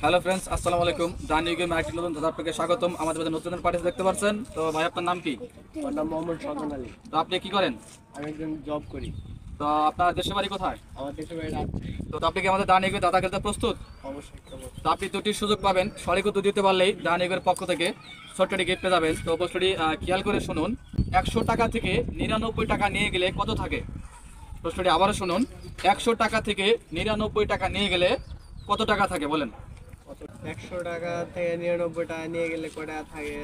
Hello friends, আসসালামু আলাইকুম। জানি গেম আরেকটি নতুন দাদা আপনাকে স্বাগতম। আমাদের মধ্যে নতুন পার্টি দেখতে পাচ্ছেন। তো ভাই, আপনার নাম কি? আমার নাম মোহাম্মদ সজন আলী। তো আপনি কি করেন? আমি একজন জব করি। তো আপনার দেশের বাড়ি কোথায়? আমার দেশের বাড়ি রাজশাহী। তো আপনি কি আমাদের দানি গেম দাদা খেলতে প্রস্তুত? অবশ্যই করবো। তো আপনি দুটি সুযোগ পাবেন। সঠিক উত্তর দিতে পারলেই দানি গেমের পক্ষ থেকে ছোট্ট একটি গিফট পেয়ে যাবেন। তো প্রশ্নটি খেয়াল করে শুনুন। 100 টাকা থেকে 99 টাকা নিয়ে গেলে কত থাকে? প্রশ্নটি আবারও শুনুন। 100 টাকা থেকে 99 টাকা নিয়ে গেলে কত টাকা থাকে বলেন? 100 টাকা থেকে 99 টাকা নিয়ে গেলে কয় টাকা থাকে?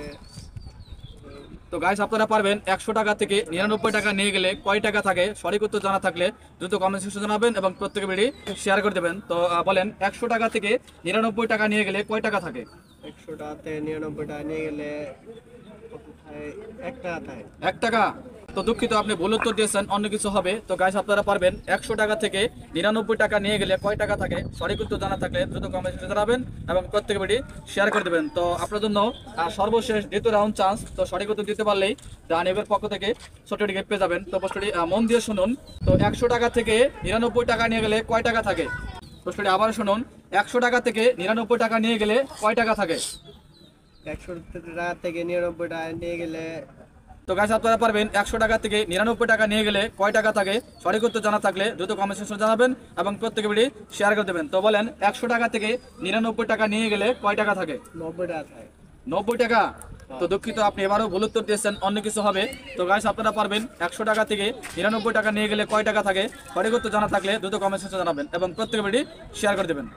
তো গাইস, আপনারা পারবেন 100 টাকা থেকে 99 টাকা নিয়ে গেলে কয় টাকা থাকে? সঠিক উত্তর জানা থাকলে দ্রুত কমেন্ট সেকশনে জানাবেন এবং প্রত্যেকে ভিডিও শেয়ার করে দেবেন। তো বলেন, 100 টাকা থেকে 99 টাকা নিয়ে গেলে কয় টাকা থাকে? 100 টাকা থেকে 99 টাকা নিয়ে গেলে কত থাকে? 1 টাকা থাকে। 1 টাকা? তো দুঃখিত, আপনি ভুল উত্তর দিয়েছেন, অন্য কিছু হবে। তো গাইস, আপনারা পারবেন 100 টাকা থেকে 99 টাকা নিয়ে গেলে কয় টাকা থাকে? সঠিক উত্তর জানা থাকলে দ্রুত কমেন্ট সেকশনে জানাবেন এবং প্রত্যেকে ভিডিও শেয়ার করে দেবেন। তো আপনার জন্য সর্বশেষ দ্বিতীয় রাউন্ড চান্স। তো সঠিক উত্তর দিতে পারলেই দানিবের পক্ষ থেকে ছোট একটি গিফট পেয়ে যাবেন। তো প্রশ্নটি মন দিয়ে শুনুন। তো 100 টাকা থেকে 99 টাকা নিয়ে গেলে কয় টাকা থাকে? প্রশ্নটি আবার শুনুন। 100 টাকা থেকে 99 টাকা নিয়ে গেলে কয় টাকা থাকে? 100 টাকা থেকে 99 টাকা নিয়ে গেলে তো গাইস, আপনারা পারবেন 100 টাকা থেকে 99 টাকা নিয়ে গেলে কয় টাকা থাকে? সঠিক উত্তর জানা থাকলে দ্রুত কমেন্ট সেকশনে জানাবেন এবং প্রত্যেকে ভিডিও শেয়ার করে দেবেন। তো বলেন, 100 টাকা থেকে 99 টাকা নিয়ে গেলে কয় টাকা থাকে? 90 টাকা থাকে। 90 টাকা? তো দুঃখিত, আপনি এবারও ভুল উত্তর দিয়েছেন, অন্য কিছু হবে। তো গাইস, আপনারা পারবেন 100 টাকা থেকে 99 টাকা নিয়ে গেলে কয় টাকা থাকে? সঠিক উত্তর জানা থাকলে দ্রুত কমেন্ট সেকশনে জানাবেন এবং প্রত্যেকে ভিডিও শেয়ার করে দেবেন।